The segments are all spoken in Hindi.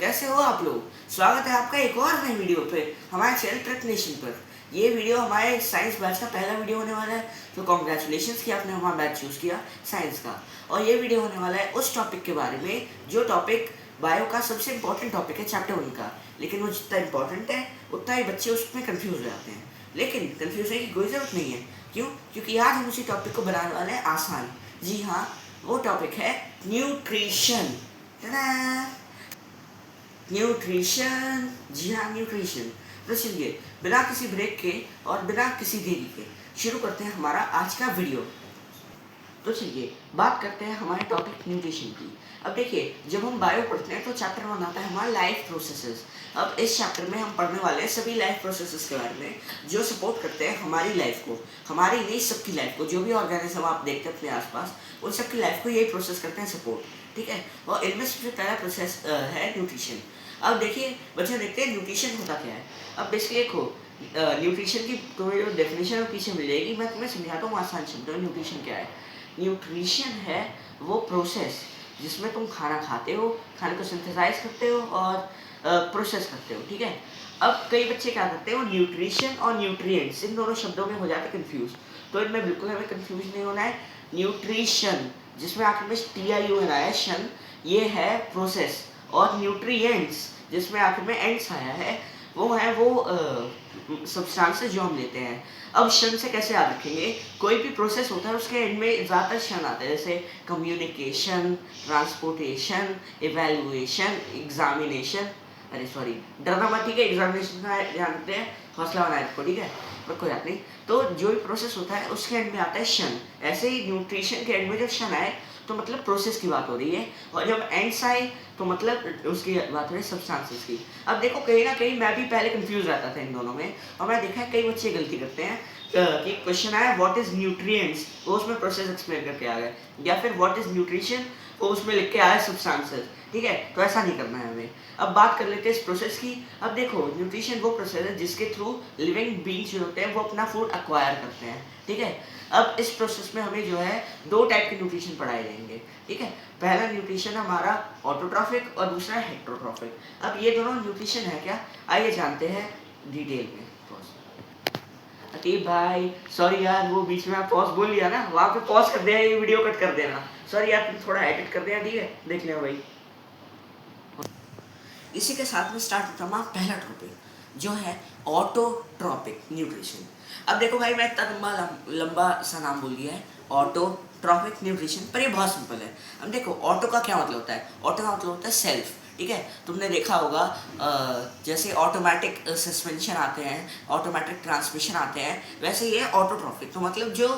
कैसे हो आप लोग। स्वागत है आपका एक और नई वीडियो पे हमारे चैनल ट्रक नेशन पर। ये वीडियो हमारे साइंस बैच का पहला वीडियो होने वाला है, तो कॉन्ग्रेचुलेशन कि आपने हमारा बैच चूज़ किया साइंस का। और ये वीडियो होने वाला है उस टॉपिक के बारे में जो टॉपिक बायो का सबसे इंपॉर्टेंट टॉपिक है, चैप्टर 1 का। लेकिन वो जितना इंपॉर्टेंट है उतना ही बच्चे उसमें कन्फ्यूज हो जाते हैं। लेकिन कन्फ्यूज होने की कोई ज़रूरत नहीं है। क्यों? क्योंकि आज हम उसी टॉपिक को बनाने वाले हैं आसान। जी हाँ, वो टॉपिक है न्यूट्रिशन। न्यूट्रिशन, जी हाँ न्यूट्रिशन। तो चलिए बिना किसी ब्रेक के और बिना किसी देरी के शुरू करते हैं हमारा आज का वीडियो। तो चलिए बात करते हैं हमारे टॉपिक न्यूट्रिशन की। अब देखिए, जब हम बायो पढ़ते हैं तो चैप्टर 1 आता है हमारा लाइफ प्रोसेसेस। अब इस चैप्टर में हम पढ़ने वाले हैं सभी लाइफ प्रोसेसेस के बारे में जो सपोर्ट करते हैं हमारी लाइफ को, हमारी नहीं सबकी लाइफ को। जो भी ऑर्गेनिज्म आप देखते हैं अपने आसपास, उन सबकी लाइफ को यही प्रोसेस करते हैं सपोर्ट, ठीक है। और इनमें सबसे पहला प्रोसेस है न्यूट्रिशन। अब देखिए बच्चे, देखते हैं न्यूट्रिशन होता क्या है। अब बेसिकली देखो, न्यूट्रिशन की तुम्हें जो डेफिनेशन पीछे मिल जाएगी, मैं तुम्हें समझाता हूँ आसान शब्दों में न्यूट्रिशन क्या है। न्यूट्रिशन है वो प्रोसेस जिसमें तुम खाना खाते हो, खाने को सिंथेसाइज करते हो और प्रोसेस करते हो, ठीक है। अब कई बच्चे क्या करते हैं, वो न्यूट्रिशन और न्यूट्रिएंट्स इन दोनों शब्दों में हो जाते कंफ्यूज। तो इनमें बिल्कुल हमें कंफ्यूज नहीं होना है। न्यूट्रिशन जिसमें आखिर में TIUN आया है, शन, ये है प्रोसेस। और न्यूट्रिएंट्स जिसमें आखिर में एंड्स आया है, वो है वो सब्सटेंसेस जो हम लेते हैं। अब शन से कैसे याद रखेंगे, कोई भी प्रोसेस होता है उसके एंड में ज़्यादातर शन आता है, जैसे कम्युनिकेशन, ट्रांसपोर्टेशन, इवेल्युएशन, एग्जामिनेशन। अरे सॉरी, डरना मत, ठीक है। एग्जामिनेशन का ध्यान रखते हैं, हौसला बनाए रखो, ठीक है, पर कोई बात नहीं। तो जो भी प्रोसेस होता है उसके एंड में आता है शन। ऐसे ही न्यूट्रिशन के एंड में जब शन आए तो मतलब प्रोसेस की बात हो रही है, और जब एंड्स आए तो मतलब उसकी बात हो रही है सब्सटेंसेस की। अब देखो, कहीं ना कहीं मैं भी पहले कंफ्यूज रहता था इन दोनों में, और मैं देखा है कई बच्चे गलती करते हैं कि क्वेश्चन आया व्हाट इज न्यूट्रिएंट्स, वो उसमें प्रोसेस एक्सप्लेन करके आ गए, या फिर व्हाट इज न्यूट्रिशन, वो उसमें लिख के आया सब्सटेंसेस, ठीक है। तो ऐसा नहीं करना है हमें। अब बात कर लेते हैं इस प्रोसेस की। अब देखो, न्यूट्रिशन वो प्रोसेस है जिसके थ्रू लिविंग बीइंग्स जो होते हैं वो अपना फूड एक्वायर करते हैं, ठीक है। अब इस प्रोसेस में हमें जो है दो टाइप के न्यूट्रिशन पढ़ाए जाएंगे, ठीक है। पहला न्यूट्रिशन हमारा ऑटोट्रॉफिक और दूसरा हेटेरोट्रॉफिक। अब ये दोनों न्यूट्रिशन है क्या, आइए जानते हैं डिटेल में। अतीब भाई सॉरी यार, वो बीच में आप पॉज बोल लिया ना, वहाँ पे पॉज कर देना, ये वीडियो कट कर देना। सॉरी यार, तुम थोड़ा एडिट कर देना, ठीक है। देख लेना भाई। इसी के साथ में स्टार्ट होता हमारा पहला टॉपिक जो है ऑटोट्रॉपिक न्यूट्रिशन। अब देखो भाई, मैं इतना लंबा सा नाम बोल दिया है, ऑटोट्रॉपिक न्यूट्रिशन, पर ये बहुत सिंपल है। अब देखो, ऑटो का क्या मतलब होता है, ऑटो का मतलब होता है सेल्फ, ठीक है। तुमने देखा होगा जैसे ऑटोमेटिक सस्पेंशन आते हैं, ऑटोमेटिक ट्रांसमिशन आते हैं, वैसे ये ऑटोट्रॉफिक, तो मतलब जो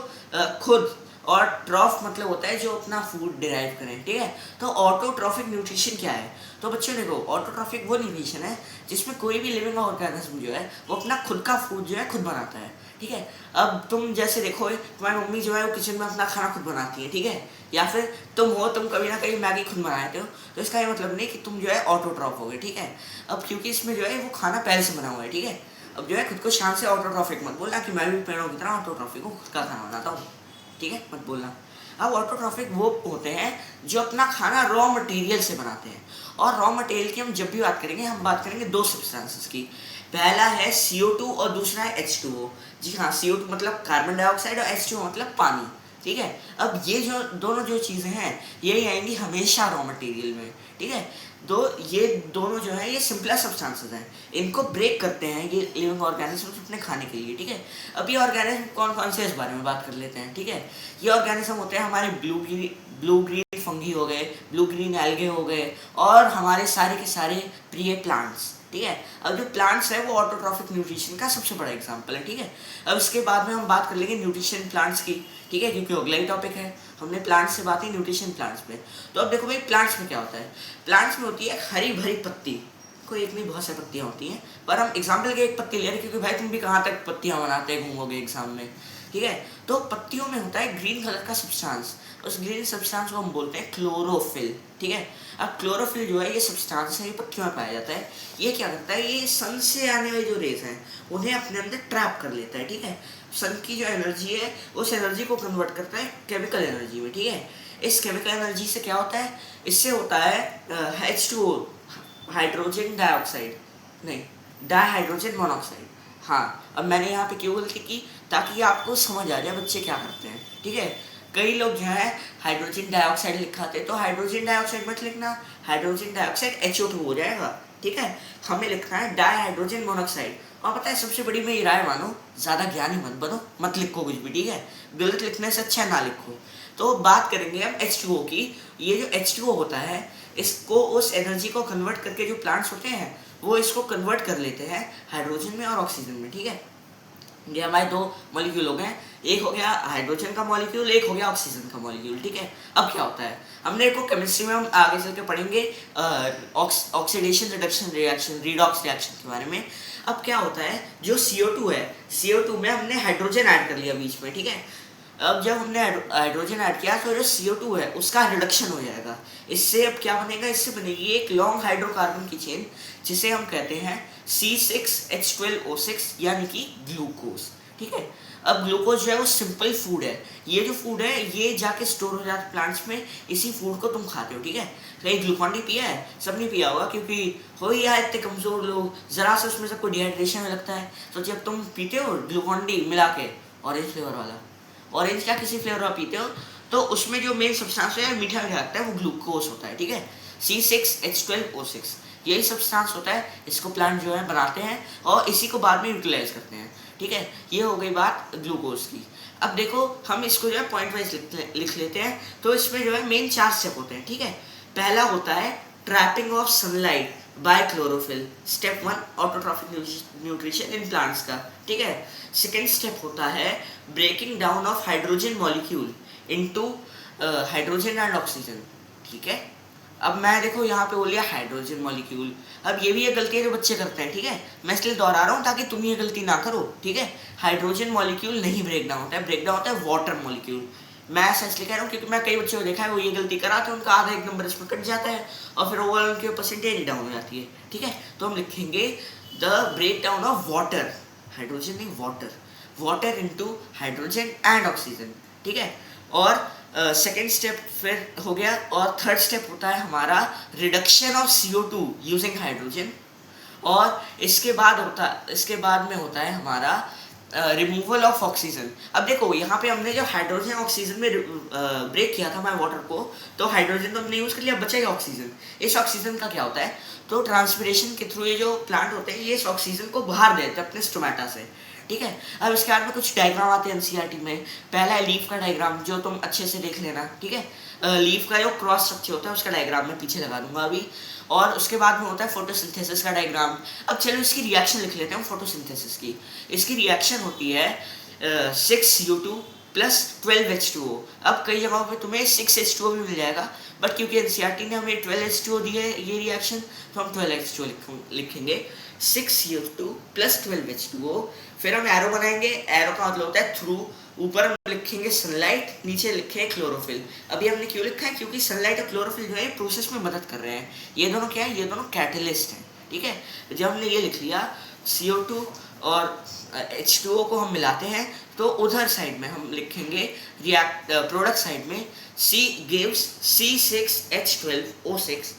खुद, और ट्रॉफ मतलब होता है जो अपना फूड डिराइव करें, ठीक है। तो ऑटोट्रॉफिक न्यूट्रिशन क्या है, तो बच्चों देखो, ऑटोट्रॉफिक वो न्यूट्रिशन है जिसमें कोई भी लिविंग ऑर्गेनिज्म जो है वो अपना खुद का फूड जो है खुद बनाता है, ठीक है। अब तुम जैसे देखो, तुम्हारी मम्मी जो है वो किचन में अपना खाना खुद बनाती है, ठीक है। या फिर तुम कभी ना कभी मैगी खुद बनाते हो, तो इसका ये मतलब नहीं कि तुम जो है ऑटोट्रॉफ हो गए, ठीक है। अब क्योंकि इसमें जो है वो खाना पहले से बना हुआ है, ठीक है। अब जो है खुद को शान से ऑटोट्रॉफिक मत बोलना कि मैं भी पेड़ों की तरह ऑटोट्रॉफिक हूँ, खुद का खाना बनाता हूँ, ठीक है, मत बोलना। अब ऑटोट्रॉफिक वो होते हैं जो अपना खाना रॉ मटेरियल से बनाते हैं। और रॉ मटेरियल की हम जब भी बात करेंगे, हम बात करेंगे दो सब्सटेंसेस की। पहला है CO2 और दूसरा है H2O। जी हाँ, CO2 मतलब कार्बन डाइऑक्साइड और H2O मतलब पानी, ठीक है। अब ये जो दोनों जो चीज़ें हैं यही आएंगी हमेशा रॉ मटेरियल में, ठीक है। तो ये दोनों जो है ये सिंपलर सब्सटेंसेस हैं, इनको ब्रेक करते हैं ये लिविंग ऑर्गेनिज्म अपने खाने के लिए, ठीक है। अब ये ऑर्गेनिज्म कौन कौन से, इस बारे में बात कर लेते हैं, ठीक है। ये ऑर्गेनिज्म होते हैं हमारे ब्लू ग्रीन फंगी हो गए, ब्लू ग्रीन एल्गे हो गए, और हमारे सारे के सारे प्रिय प्लांट्स, ठीक है। अब जो प्लांट्स है वो ऑटोट्रॉफिक न्यूट्रिशन का सबसे बड़ा एग्जांपल है, ठीक है। अब इसके बाद में हम बात कर लेंगे न्यूट्रिशन प्लांट्स की, ठीक है, क्योंकि अगला ही टॉपिक है, हमने प्लांट्स से बात की न्यूट्रिशन प्लांट्स पे। तो अब देखो भाई, प्लांट्स में क्या होता है, प्लांट्स में होती है हरी भरी पत्ती, कोई एक नहीं बहुत सारी पत्तियाँ होती हैं, पर हम एग्जाम्पल के एक पत्ती ले रहे हैं क्योंकि भाई तुम भी कहाँ तक पत्तियाँ बनाते घूमोगे एग्जाम में, ठीक है। तो पत्तियों में होता है ग्रीन कलर का सब्सटेंस, उस ग्रीन सब्सटेंस को हम बोलते हैं क्लोरोफिल, ठीक है। अब क्लोरोफिल जो है ये सब्सटेंस है, ये पत्तियों में पाया जाता है। ये क्या करता है, ये सन से आने वाली जो रेज हैं उन्हें अपने अंदर ट्रैप कर लेता है, ठीक है। सन की जो एनर्जी है उस एनर्जी को कन्वर्ट करता है केमिकल एनर्जी में, ठीक है। इस केमिकल एनर्जी से क्या होता है, इससे होता है H2O, हाइड्रोजन डाइऑक्साइड, नहीं, डाइहाइड्रोजन मोनोऑक्साइड। हाँ, अब मैंने यहाँ पे क्यों गलती की, ताकि आपको समझ आ जाए बच्चे क्या करते हैं, ठीक है। कई लोग जो है हाइड्रोजन डाइऑक्साइड लिखाते, तो हाइड्रोजन डाइऑक्साइड मत लिखना, हाइड्रोजन डाइऑक्साइड HO2 हो जाएगा, ठीक है। हमें लिखना है डाइहाइड्रोजन मोनोऑक्साइड। और पता है सबसे बड़ी मेरी राय मानो, ज़्यादा ज्ञानी मत बनो, मत लिखो कुछ भी, ठीक है। गलत लिखने से अच्छा ना लिखो। तो बात करेंगे हम H2O की। ये जो H2O होता है, इसको उस एनर्जी को कन्वर्ट करके जो प्लांट्स होते हैं वो इसको कन्वर्ट कर लेते हैं हाइड्रोजन में और ऑक्सीजन में, ठीक है। ये हमारे दो मॉलिक्यूल हो गए, एक हो गया हाइड्रोजन का मॉलिक्यूल, एक हो गया ऑक्सीजन का मॉलिक्यूल, ठीक है। अब क्या होता है, हमने को केमिस्ट्री में हम आगे चल के पढ़ेंगे oxidation reduction reaction, redox reaction के बारे में। अब क्या होता है, जो CO2 है, CO2 में हमने हाइड्रोजन ऐड कर लिया बीच में, ठीक है। अब जब हमने हाइड्रोजन ऐड किया तो जो CO2 है उसका रिडक्शन हो जाएगा। इससे अब क्या बनेगा, इससे बनेगी एक लॉन्ग हाइड्रोकार्बन की चेन, जिसे हम कहते हैं C6H12O6 यानी कि ग्लूकोज, ठीक है। अब ग्लूकोज जो है वो सिंपल फूड है। ये जो फूड है ये जाके स्टोर हो जाता है प्लांट्स में, इसी फूड को तुम खाते हो, ठीक है। कहीं ग्लूकॉन डी पिया है, सब नहीं पिया होगा, क्योंकि हो ही यार इतने कमजोर लोग, जरा से उसमें सबको डिहाइड्रेशन में लगता है। तो जब तुम पीते हो ग्लूकॉन डी मिला के ऑरेंज फ्लेवर वाला, ऑरेंज क्या किसी फ्लेवर का पीते हो, तो उसमें जो मेन सब्सटेंस है मीठा मीठा लगता है, वो ग्लूकोज होता है, ठीक है। C6H12O6 यही सब्सटेंस होता है, इसको प्लांट जो है बनाते हैं और इसी को बाद में यूटिलाइज करते हैं, ठीक है। ये हो गई बात ग्लूकोज की। अब देखो हम इसको जो है पॉइंट वाइज लिख लेते हैं। तो इसमें जो है मेन 4 स्टेप होते हैं, ठीक है। पहला होता है trapping of sunlight by chlorophyll, step 1 autotrophic nutrition in plants का, ठीक है। सेकेंड स्टेप होता है breaking down of hydrogen molecule into hydrogen and oxygen, ठीक है। अब मैं देखो यहाँ पे बोल लिया हाइड्रोजन मॉलिक्यूल। अब ये भी एक गलती है जो बच्चे करते हैं, ठीक है। मैं इसलिए दोहरा रहा हूँ ताकि तुम ये गलती ना करो, ठीक है। हाइड्रोजन मॉलिक्यूल नहीं ब्रेक डाउन होता है, ब्रेक डाउन होता है वाटर मॉलिक्यूल। मैं ऐसा इसलिए कह रहा हूँ क्योंकि मैं कई बच्चों को देखा है वो ये गलती कराते हैं, उनका आधा एक नंबर इसमें कट जाता है और फिर ओवरऑल उनकी परसेंटेज ही डाउन हो जाती है, ठीक है। तो हम लिखेंगे the break down of water, hydrogen नहीं water, water into hydrogen and oxygen, ठीक है। और सेकेंड स्टेप फिर हो गया। और थर्ड स्टेप होता है हमारा reduction of CO2 using hydrogen. और इसके बाद में होता है हमारा रिमूवल ऑफ ऑक्सीजन। अब देखो यहाँ पे हमने जब हाइड्रोजन ऑक्सीजन में ब्रेक किया था हमारे वाटर को, तो हाइड्रोजन तो हमने यूज़ कर लिया, बचा ही ऑक्सीजन। इस ऑक्सीजन का क्या होता है, तो ट्रांसपिरेशन के थ्रू ये जो प्लांट होते हैं ये इस ऑक्सीजन को बाहर देते हैं अपने स्टोमेटा से, ठीक है। अब इसके बाद में कुछ डायग्राम आते हैं एनसीईआरटी में। पहला है लीफ का डायग्राम, जो तुम अच्छे से देख लेना, ठीक है। लीफ का जो क्रॉस स्ट्रक्चर होता है उसका डायग्राम मैं पीछे लगा दूंगा अभी। और उसके बाद में होता है फोटोसिंथेसिस का डायग्राम। अब चलो इसकी रिएक्शन लिख लेते हैं फोटोसिंथेसिस की। इसकी रिएक्शन होती है 6CO2 प्लस 12H2O। अब कई जगहों पे तुम्हें 6H2O भी मिल जाएगा, बट क्योंकि एनसीईआरटी ने हमें 12H2O दी है ये रिएक्शन, तो हम 12H2O लिखेंगे 6CO2 प्लस 12H2O। फिर हम एरो बनाएंगे, एरो का मतलब होता है थ्रू। ऊपर हम लिखेंगे सनलाइट, नीचे लिखेंगे क्लोरोफिल। अभी हमने क्यों लिखा है, क्योंकि सनलाइट और क्लोरोफिल जो है प्रोसेस में मदद कर रहे हैं। ये दोनों क्या है, ये दोनों कैटलिस्ट हैं, ठीक है। जब हमने ये लिख लिया CO2 और H2O को हम मिलाते हैं, तो उधर साइड में हम लिखेंगे प्रोडक्ट साइड में C gives C6H12O6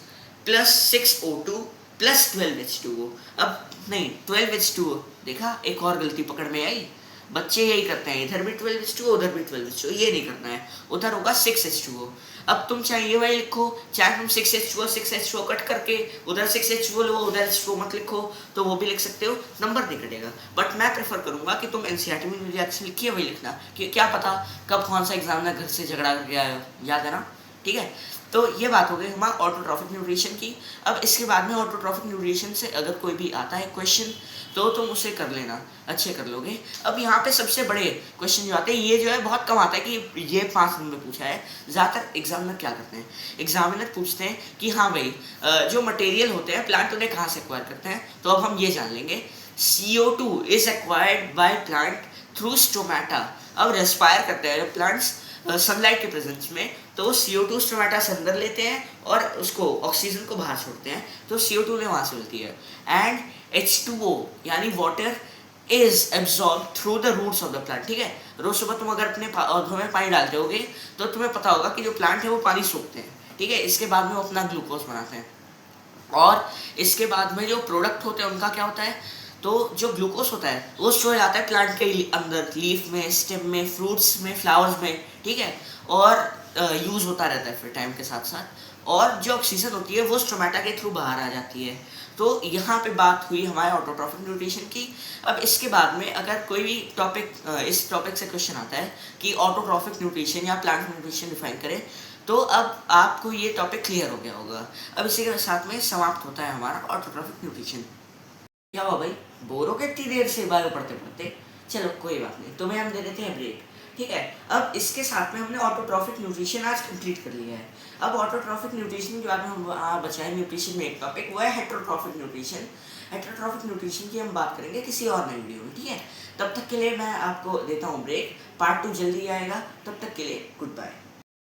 plus 6O2 plus 12H2O। अब नहीं 12H2O, देखा एक और गलती पकड़ में आई। बच्चे यही करते हैं, इधर भी 12H2O उधर भी 12H2O, ये नहीं करना है, उधर होगा 6H2O। अब तुम चाहे ये वाली लिखो, चाहे तुम 6H2O कट करके उधर 6H2O लो, उधर H2O मत लिखो, तो वो भी लिख सकते हो, नंबर नहीं कटेगा। बट मैं प्रेफर करूंगा कि तुम एनसीईआरटी में रिएक्शन लिखी है वही लिखना, कि क्या पता कब कौन सा एग्जामिनर घर से झगड़ा करके आया, याद है ना, ठीक है। तो ये बात हो गई हमारा ऑटोट्रॉफिक न्यूट्रिशन की। अब इसके बाद में ऑटोट्रॉफिक न्यूट्रिशन से अगर कोई भी आता है क्वेश्चन, तो तुम उसे कर लेना, अच्छे कर लोगे। अब यहाँ पे सबसे बड़े क्वेश्चन जो आते हैं, ये जो है बहुत कम आता है कि ये 5 दिन में पूछा है। ज़्यादातर एग्जामिनर क्या करते हैं, एग्जामिनर पूछते हैं कि हाँ भाई जो मटेरियल होते हैं प्लांट उन्हें कहाँ से एक्वायर करते हैं। तो अब हम ये जान लेंगे, CO2 is acquired by plant through stomata. अब रेस्पायर करते हैं प्लांट्स सनलाइट के प्रेजेंस में, तो CO2 स्टोमेटा से अंदर लेते हैं और उसको ऑक्सीजन को बाहर छोड़ते हैं, तो CO2 ने वहाँ से मिलती है। एंड H2O यानी water is absorb through the roots of the plant, ठीक है। रोज सुबह तुम अगर अपने पौधों में पानी डालते होगे तो तुम्हें पता होगा कि जो प्लांट है वो पानी सोखते हैं, ठीक है। इसके बाद में वो अपना ग्लूकोज बनाते हैं। और इसके बाद में जो प्रोडक्ट होते हैं उनका क्या होता है, तो जो ग्लूकोज होता है वो स्टोर जाता है प्लांट के अंदर, लीफ में, स्टेम में, फ्रूट्स में, फ्लावर्स में, ठीक है, और यूज़ होता रहता है फिर टाइम के साथ साथ, और जो ऑक्सीजन होती है वो स्टोमेटा के थ्रू बाहर आ जाती है। तो यहाँ पे बात हुई हमारे ऑटोट्रॉफिक न्यूट्रिशन की। अब इसके बाद में अगर कोई भी टॉपिक, इस टॉपिक से क्वेश्चन आता है कि ऑटोट्रॉफिक न्यूट्रिशन या प्लांट न्यूट्रिशन डिफाइन करें, तो अब आपको ये टॉपिक क्लियर हो गया होगा। अब इसी के साथ में समाप्त होता है हमारा ऑटोट्रॉफिक न्यूट्रिशन। क्या हुआ भाई, बोर हो गए इतनी देर से बायो पढ़ते पढ़ते? चलो कोई बात नहीं, तुम्हें हम दे देते हैं ब्रेक, ठीक है। अब इसके साथ में हमने ऑटोट्रॉफिक न्यूट्रिशन आज कंप्लीट कर लिया है। अब ऑटोट्रॉफिक न्यूट्रिशन के बाद में हम बचा है न्यूट्रिशन में एक टॉपिक, वो है हेटेरोट्रॉफिक न्यूट्रिशन। हेटेरोट्रॉफिक न्यूट्रिशन की हम बात करेंगे किसी और नई वीडियो में, ठीक है। तब तक के लिए मैं आपको देता हूँ ब्रेक, पार्ट 2 जल्दी आएगा, तब तक के लिए गुड बाय।